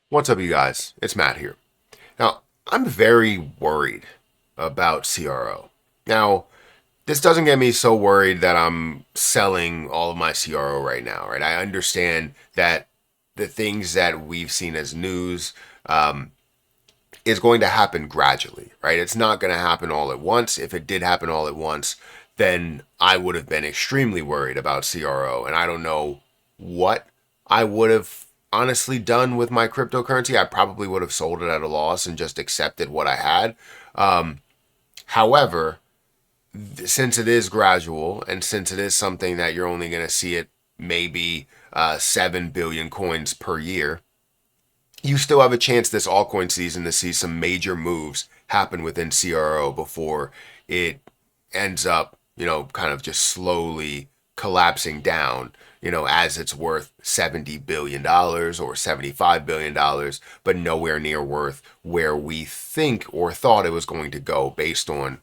What's up, you guys? It's Matt here. Now, I'm very worried about CRO. Now, this doesn't get me so worried that I'm selling all of my CRO right now, right? I understand that the things that we've seen as news is going to happen gradually, right? It's not going to happen all at once. If it did happen all at once, then I would have been extremely worried about CRO, and I don't know what I would have honestly done with my cryptocurrency. I probably would have sold it at a loss and just accepted what I had. However, since it is gradual and since it is something that you're only going to see it maybe 7 billion coins per year, you still have a chance this altcoin season to see some major moves happen within CRO before it ends up, kind of just slowly collapsing down, as it's worth $70 billion or $75 billion, but nowhere near worth where we think or thought it was going to go based on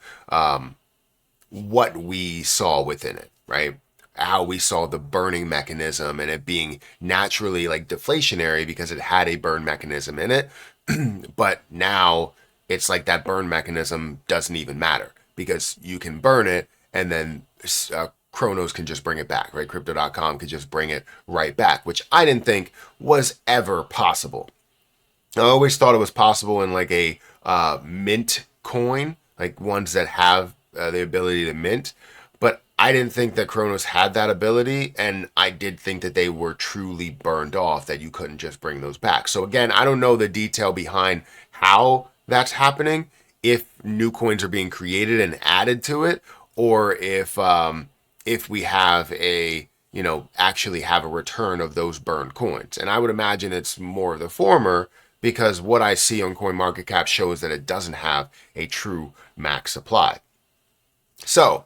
what we saw within it, right? How we saw the burning mechanism and it being naturally like deflationary because it had a burn mechanism in it. But now it's like that burn mechanism doesn't even matter because you can burn it and then Chronos can just bring it back, right? Crypto.com could just bring it right back, which I didn't think was ever possible. I always thought it was possible in like a mint coin, like ones that have the ability to mint. But I didn't think that Kronos had that ability, and I did think that they were truly burned off, that you couldn't just bring those back. So again, I don't know the detail behind how that's happening, if new coins are being created and added to it, or if we have a actually have a return of those burned coins. And I would imagine it's more of the former because what I see on CoinMarketCap shows that it doesn't have a true max supply. So,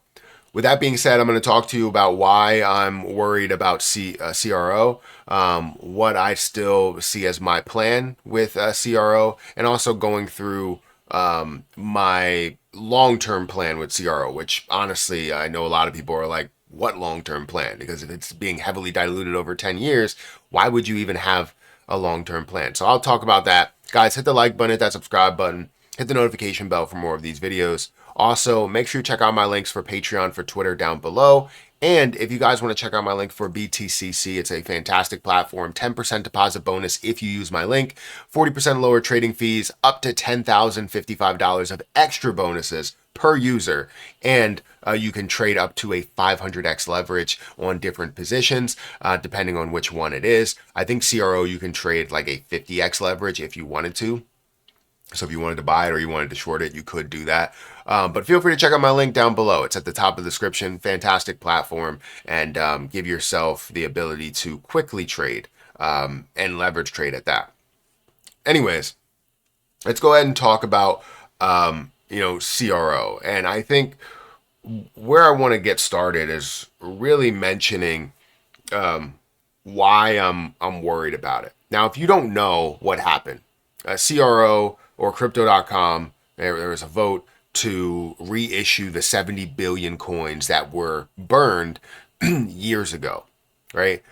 with that being said, I'm going to talk to you about why I'm worried about CRO, what I still see as my plan with CRO, and also going through my long-term plan with CRO, which honestly, I know a lot of people are like, what long-term plan? Because if it's being heavily diluted over 10 years, why would you even have a long-term plan? So I'll talk about that. Guys, hit the like button, hit that subscribe button, hit the notification bell for more of these videos. Also, make sure you check out my links for Patreon, for Twitter down below. And if you guys want to check out my link for BTCC, it's a fantastic platform. 10% deposit bonus if you use my link. 40% lower trading fees, up to $10,055 of extra bonuses per user. And you can trade up to a 500x leverage on different positions, depending on which one it is. I think CRO, you can trade like a 50x leverage if you wanted to. So if you wanted to buy it or you wanted to short it, you could do that. But feel free to check out my link down below. It's at the top of the description. Fantastic platform, and give yourself the ability to quickly trade and leverage trade at that. Anyways, let's go ahead and talk about CRO. And I think where I want to get started is really mentioning why I'm worried about it. Now, if you don't know what happened, CRO or Crypto.com, there was a vote to reissue the 70 billion coins that were burned years ago, right?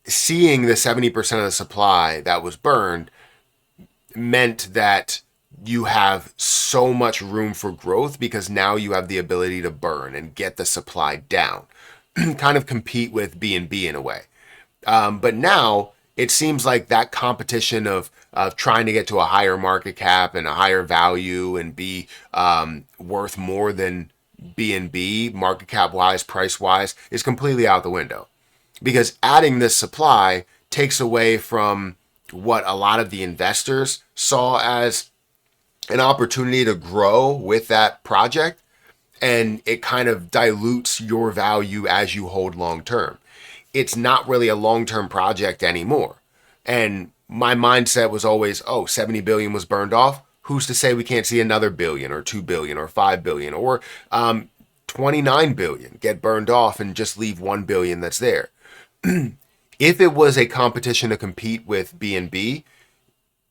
Seeing the 70% of the supply that was burned meant that you have so much room for growth because now you have the ability to burn and get the supply down, kind of compete with BNB in a way. But now it seems like that competition of trying to get to a higher market cap and a higher value and be worth more than BNB market cap wise, price wise, is completely out the window. Because adding this supply takes away from what a lot of the investors saw as an opportunity to grow with that project, and it kind of dilutes your value as you hold long term. It's not really a long-term project anymore. And my mindset was always, 70 billion was burned off. Who's to say we can't see another billion or 2 billion or 5 billion or 29 billion get burned off and just leave 1 billion that's there? If it was a competition to compete with BNB,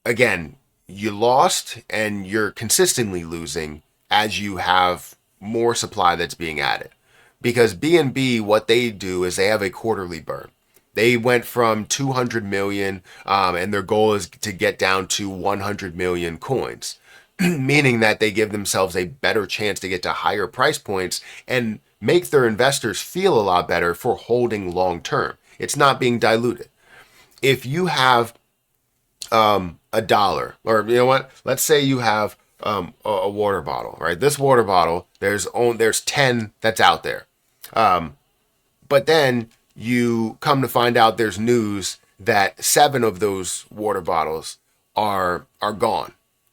again, you lost and you're consistently losing as you have more supply that's being added. Because BNB, what they do is they have a quarterly burn. They went from 200 million, and their goal is to get down to 100 million coins, meaning that they give themselves a better chance to get to higher price points and make their investors feel a lot better for holding long term. It's not being diluted. If you have a dollar, or you know what, let's say you have a water bottle, right? This water bottle, there's 10 that's out there. But then you come to find out there's news that 7 of those water bottles are gone,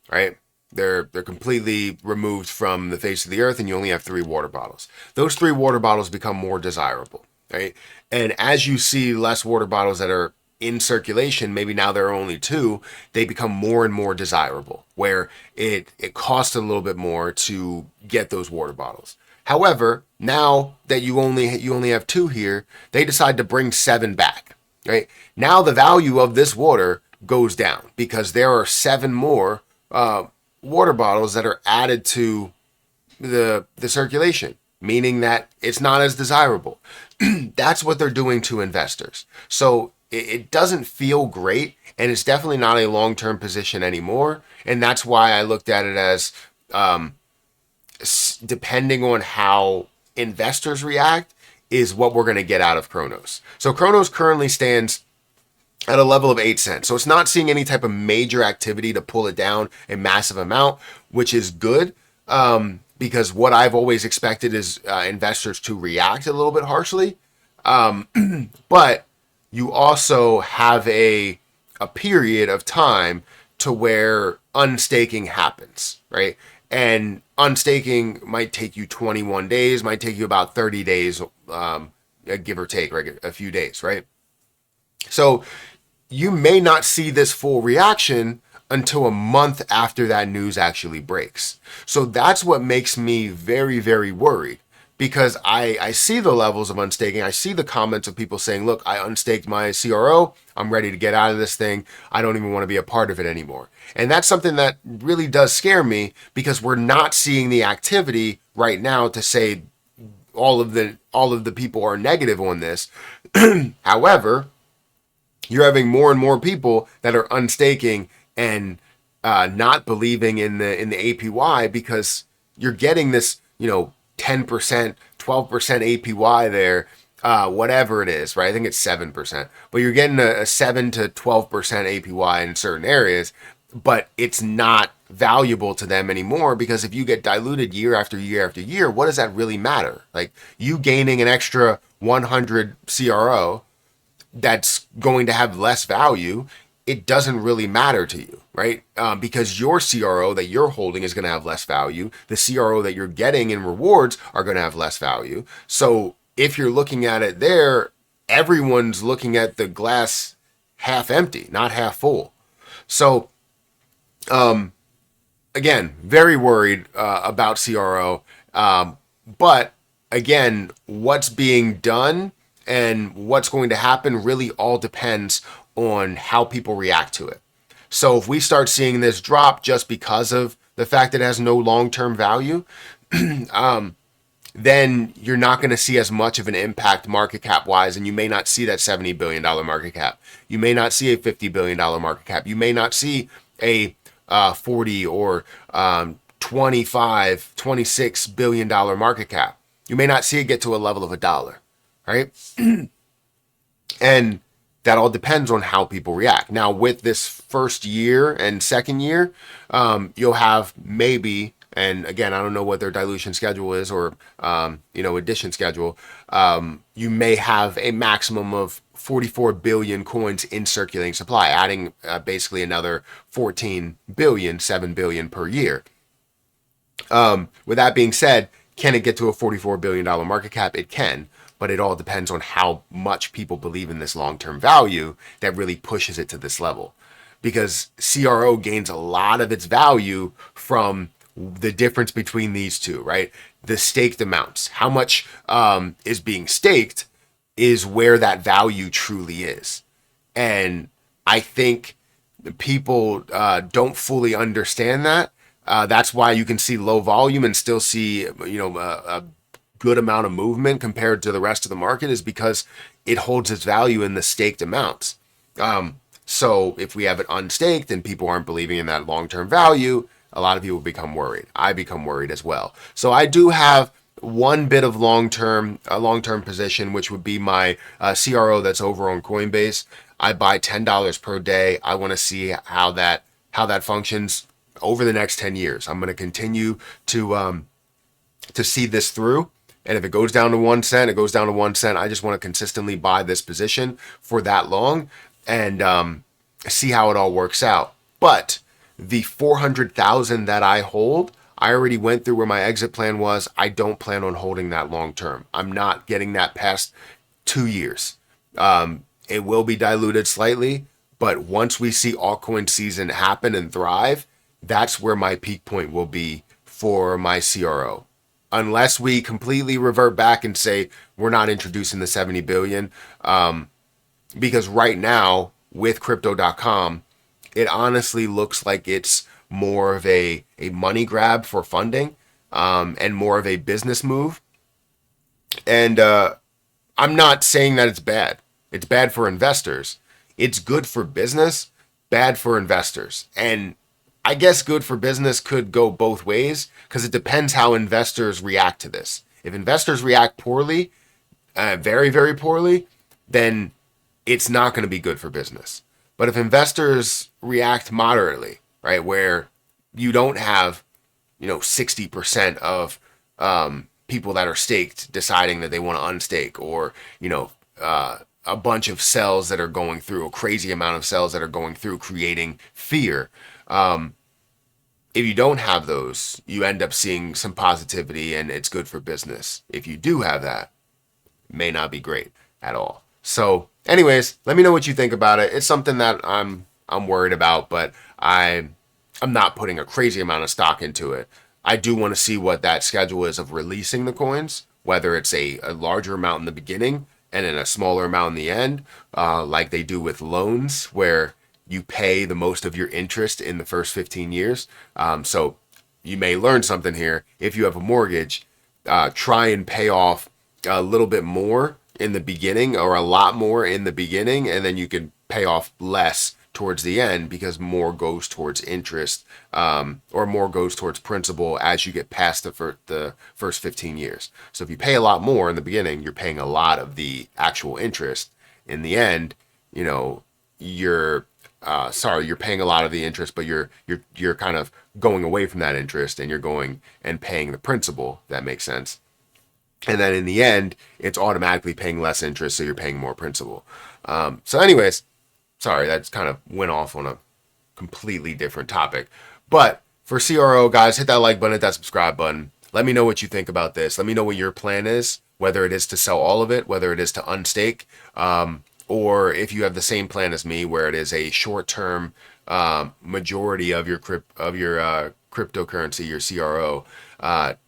right? They're completely removed from the face of the earth, and you only have 3 water bottles. Those 3 water bottles become more desirable, right? And as you see less water bottles that are in circulation, maybe now there are only 2, they become more and more desirable, where it costs a little bit more to get those water bottles. However, now that you only have 2 here, they decide to bring 7 back, right? Now the value of this water goes down because there are 7 more water bottles that are added to the circulation, meaning that it's not as desirable. That's what they're doing to investors. So it doesn't feel great, and it's definitely not a long-term position anymore. And that's why I looked at it as depending on how investors react is what we're going to get out of Kronos. So Kronos currently stands at a level of 8 cents. So it's not seeing any type of major activity to pull it down a massive amount, which is good. Because what I've always expected is investors to react a little bit harshly. But you also have a period of time to where unstaking happens, right? And unstaking might take you 21 days, might take you about 30 days, give or take, right? A few days, right? So you may not see this full reaction until a month after that news actually breaks. So that's what makes me very, very worried, because I see the levels of unstaking. I see the comments of people saying, look, I unstaked my CRO. I'm ready to get out of this thing. I don't even want to be a part of it anymore. And that's something that really does scare me, because we're not seeing the activity right now to say all of the people are negative on this. However, you're having more and more people that are unstaking and not believing in the APY, because you're getting this, 10%, 12% APY there, whatever it is, right? I think it's 7%, but you're getting a 7 to 12% APY in certain areas, but it's not valuable to them anymore, because if you get diluted year after year after year, what does that really matter? Like, you gaining an extra 100 CRO that's going to have less value, it doesn't really matter to you, right? Because your CRO that you're holding is going to have less value. The CRO that you're getting in rewards are going to have less value. So if you're looking at it there, everyone's looking at the glass half empty, not half full. So, again, very worried about CRO. But again, what's being done and what's going to happen really all depends on how people react to it. So if we start seeing this drop just because of the fact that it has no long-term value, then you're not going to see as much of an impact market cap wise, and you may not see that $70 billion market cap. You may not see a $50 billion market cap. You may not see a 40 or 25, $26 billion market cap. You may not see it get to a level of $1, right? And that all depends on how people react. Now, with this first year and second year, you'll have maybe, and again, I don't know what their dilution schedule is or, addition schedule. You may have a maximum of 44 billion coins in circulating supply, adding basically another 14 billion, 7 billion per year. With that being said, can it get to a $44 billion market cap? It can. But it all depends on how much people believe in this long-term value that really pushes it to this level. Because CRO gains a lot of its value from the difference between these two, right? The staked amounts. How much is being staked is where that value truly is. And I think people don't fully understand that. That's why you can see low volume and still see, a good amount of movement compared to the rest of the market, is because it holds its value in the staked amounts. So if we have it unstaked and people aren't believing in that long-term value, a lot of people become worried. I become worried as well. So I do have one bit of long-term position, which would be my CRO that's over on Coinbase. I buy $10 per day. I want to see how that functions over the next 10 years. I'm going to continue to see this through. And if it goes down to 1 cent, it goes down to 1 cent. I just want to consistently buy this position for that long and see how it all works out. But the 400,000 that I hold, I already went through where my exit plan was. I don't plan on holding that long term. I'm not getting that past 2 years. It will be diluted slightly, but once we see altcoin season happen and thrive, that's where my peak point will be for my CRO. Unless we completely revert back and say we're not introducing the 70 billion. Because right now with crypto.com, it honestly looks like it's more of a money grab for funding and more of a business move. And I'm not saying that it's bad. It's bad for investors. It's good for business, bad for investors. And I guess good for business could go both ways because it depends how investors react to this. If investors react poorly, very, very poorly, then it's not going to be good for business. But if investors react moderately, right, where you don't have, 60% of people that are staked deciding that they want to unstake, or, a bunch of cells that are going through, a crazy amount of cells that are going through creating fear. If you don't have those, you end up seeing some positivity and it's good for business. If you do have that, it may not be great at all. So anyways, let me know what you think about it. It's something that I'm worried about, but I'm not putting a crazy amount of stock into it. I do want to see what that schedule is of releasing the coins, whether it's a larger amount in the beginning and then a smaller amount in the end, like they do with loans, where you pay the most of your interest in the first 15 years. So you may learn something here. If you have a mortgage, try and pay off a little bit more in the beginning, or a lot more in the beginning, and then you can pay off less towards the end, because more goes towards interest, or more goes towards principal as you get past the first 15 years. So if you pay a lot more in the beginning, you're paying a lot of the actual interest. In the end, you're paying a lot of the interest, but you're kind of going away from that interest and you're going and paying the principal. That makes sense. And then in the end, it's automatically paying less interest, so you're paying more principal. So anyways, sorry, that's kind of went off on a completely different topic. But for CRO, guys, hit that like button, hit that subscribe button. Let me know what you think about this. Let me know what your plan is, whether it is to sell all of it, whether it is to unstake, or if you have the same plan as me, where it is a short-term majority of your cryptocurrency, your CRO,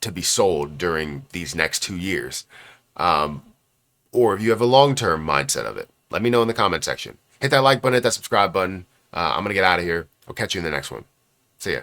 to be sold during these next 2 years, or if you have a long-term mindset of it. Let me know in the comment section. Hit that like button, hit that subscribe button. I'm gonna get out of here. I'll catch you in the next one. See ya.